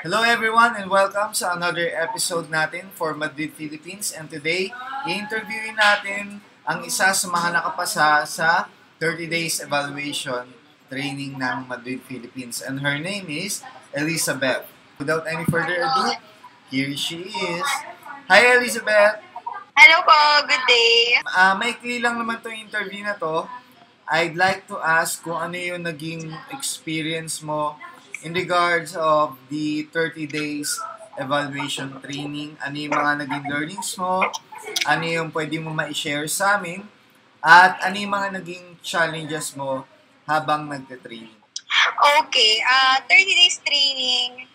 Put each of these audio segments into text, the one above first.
Hello everyone and welcome sa another episode natin for Madrid, Philippines. And today, i-interviewin natin ang isa sa mga nakapasa sa 30 days evaluation training ng Madrid, Philippines. And her name is Elizabeth. Without any further ado, here she is. Hi Elizabeth! Hello po, good day. Maikli lang naman itong interview na to. I'd like to ask kung ano yung naging experience mo in regards of the 30 days evaluation training. Ano yung mga naging learnings mo? Ano yung pwede mo ma-share sa amin? At ano yung mga naging challenges mo habang nagte-training? Okay, 30 days training.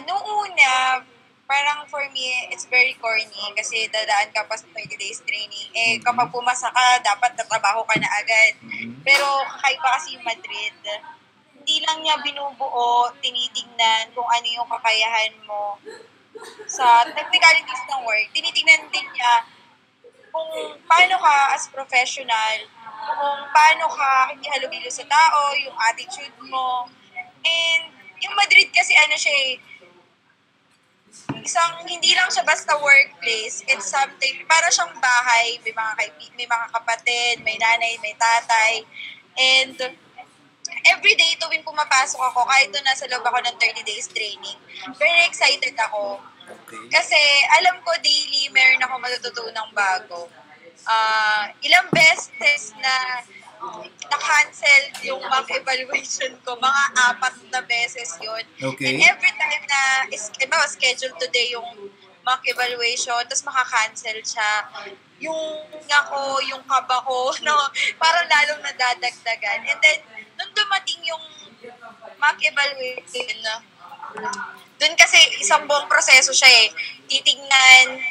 Nung una, parang for me, it's very corny kasi dadaan ka pa sa 30 days training. Kapag pumasa ka, dapat tatrabaho ka na agad. Pero kakaiba kasi yung Madrid. Hindi lang niya binubuo, tinitingnan kung ano yung kakayahan mo sa technicalities ng work. Tinitingnan din niya kung paano ka as professional, kung paano ka kikihalubilo sa tao, yung attitude mo. And yung Madrid kasi ano siya isang hindi lang siya basta workplace, it's something, para siyang bahay, may mga kapatid, may nanay, may tatay. And every day tuwing pumapasok ako, kahit doon nasa loob ako ng 30 days training, very excited ako. Kasi alam ko daily meron ako matututunang bago. Ilang beses na na-cancel yung mock evaluation ko. Mga 4 na beses yun. Okay. And every time na schedule today yung mock evaluation, tapos maka-cancel siya, yung yung kaba ko, no, parang lalong nadadagdagan. And then, nung dumating yung mock evaluation, dun kasi isang buong proseso siya titignan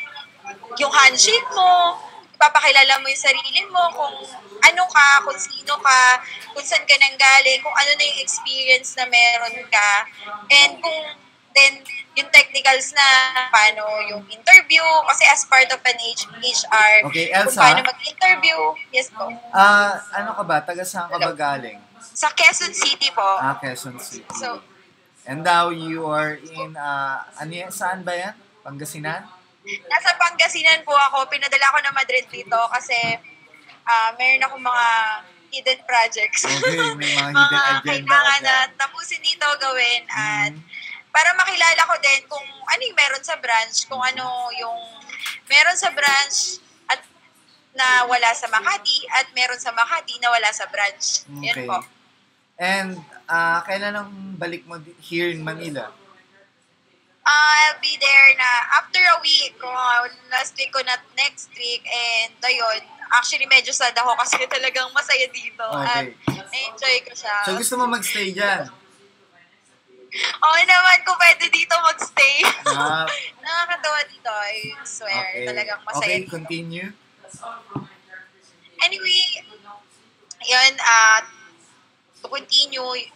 yung handshake mo, ipapakilala mo yung sarili mo, kung ano ka, kung sino ka, kung saan ka nanggaling, kung ano na yung experience na meron ka, and kung then yung technicals na paano yung interview, kasi as part of an HR, Okay, kung Elsa? paano mag-interview. Yes po. Ano ka ba? Taga saan ka ba galing? Sa Quezon City po. Quezon City. So, And now you are in, saan ba yan? Pangasinan? nasa Pangasinan po ako. Pinadala ko na Madrid dito kasi meron akong mga hidden projects. Okay, may mga hidden agenda kailangan na agad. tapusin dito gawin at para makilala ko din kung ano yung meron sa branch, kung ano yung meron sa branch at na wala sa Makati at meron sa Makati na wala sa branch. Okay. Yan po. And kailan ang balik mo here in Manila? I'll be there na after a week, last week ko na next week, and ayun, actually medyo sad ako kasi talagang masaya dito at Okay. na-enjoy ko siya. So gusto mo magstay dyan? Okay naman kung pwede dito magstay. Ah, Nakakatawa dito, I swear. okay. Talagang masaya Okay, dito. continue. Anyway, yun, to continue,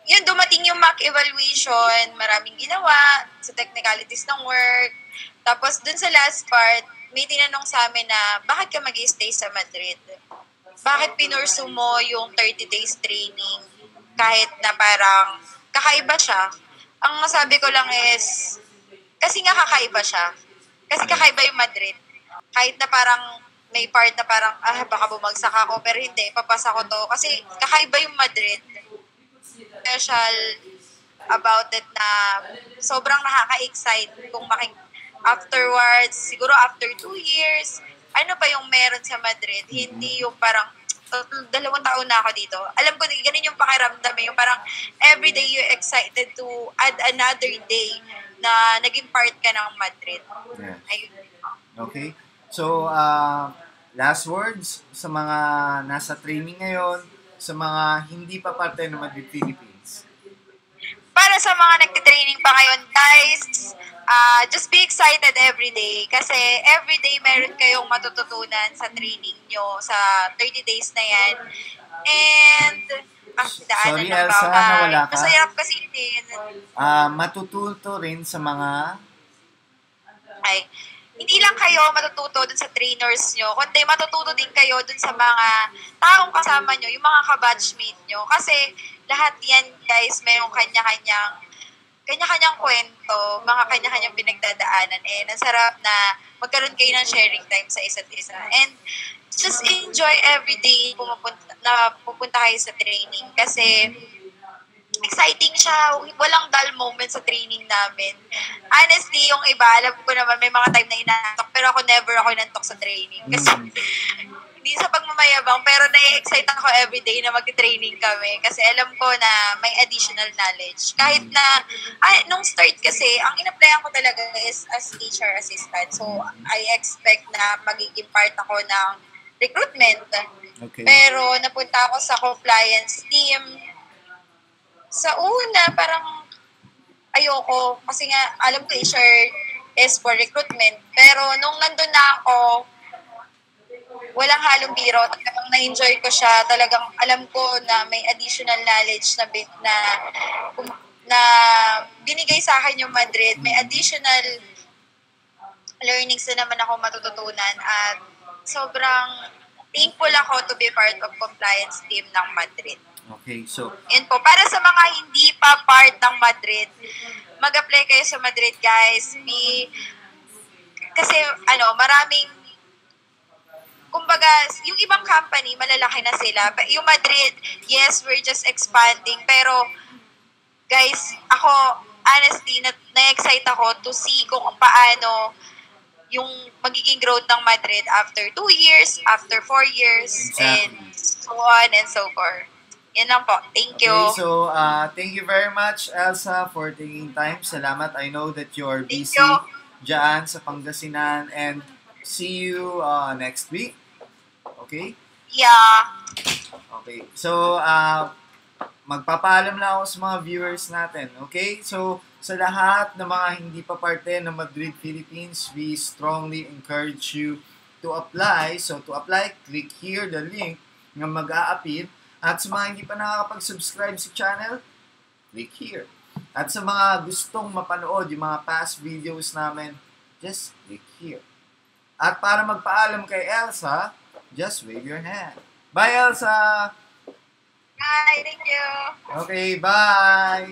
yun, dumating yung mock evaluation, maraming ginawa sa technicalities ng work. Tapos, dun sa last part, may tinanong sa amin na, bakit ka mag-stay sa Madrid? Bakit pinursu mo yung 30 days training kahit na parang kakaiba siya? Ang masabi ko lang is, kasi nga kakaiba siya. Kasi kakaiba yung Madrid. Kahit na parang may part na parang, baka bumagsak ako, pero hindi, papasa ko to. Kasi kakaiba yung Madrid. Special about it na sobrang nakaka-excite kung afterwards, siguro after 2 years, ano pa yung meron sa Madrid, hindi yung parang 2 taon na ako dito. Alam ko, ganun yung pakiramdam yung parang everyday you're excited to add another day na naging part ka ng Madrid. Yeah. Ayun. Okay. So, last words sa mga nasa training ngayon, sa mga hindi pa parte ng Madrid, Philippines. Para sa mga nagtitraining pa ngayon, guys, just be excited every day. Kasi every day meron kayong matututunan sa training nyo sa 30 days na yan. And, Sorry, Elsa, nawala ka. Masarap kasi din. Matututo rin sa mga... Hindi lang kayo matututo dun sa trainers nyo, kundi matututo din kayo dun sa mga taong kasama nyo, yung mga kabatchmate nyo. Kasi lahat yan, guys, mayroong kanya-kanyang kanya-kanyang kwento, mga kanya-kanyang pinagdadaanan, and ang sarap na magkaroon kayo ng sharing time sa isa't isa. And just enjoy every day na pupunta kayo sa training kasi exciting siya. Walang dull moment sa training namin. Honestly, yung iba, alam ko naman, may mga time na inaantok, pero ako never ako inantok sa training. Kasi, hindi sa pagmamayabang, pero na-excite ako everyday na mag-training kami. Kasi alam ko na may additional knowledge. Kahit na, nung start kasi, ang in-applyan ko talaga is as HR assistant. So, I expect na magiging part ako ng recruitment. Okay. Pero, napunta ako sa compliance team. Sa una, parang ayoko. Kasi nga, alam ko HR is for recruitment. Pero nung nandun na ako, walang halong biro. Talagang na-enjoy ko siya. Talagang alam ko na may additional knowledge na binigay sa akin yung Madrid. May additional learnings na naman ako matututunan. At sobrang thankful ako to be part of compliance team ng Madrid. Okay, so Yun po. Para sa mga hindi pa part ng Madrid, mag-apply kayo sa Madrid, guys. Kasi, maraming, kumbaga, yung ibang company, malalaki na sila. Yung Madrid, yes, we're just expanding. Pero, guys, ako, honestly, na-excite ako to see kung paano yung magiging growth ng Madrid after 2 years, after 4 years, Exactly. and so on and so forth. Yan lang po. Thank you. okay, so thank you very much, Elsa, for taking time. Salamat. I know that you're Thank busy you. dyan sa Pangasinan, and see you next week. Okay? Yeah. Okay. So, magpapaalam lang ako sa mga viewers natin. Okay? So, sa lahat ng mga hindi pa parte ng Madrid, Philippines, we strongly encourage you to apply. So, to apply, click here the link na mag-a-appear. At sa mga hindi pa nakakapag-subscribe sa channel, click here. At sa mga gustong mapanood yung mga past videos namin, just click here. At para magpaalam kay Elsa, just wave your hand. Bye, Elsa! Bye. Thank you. Okay, bye!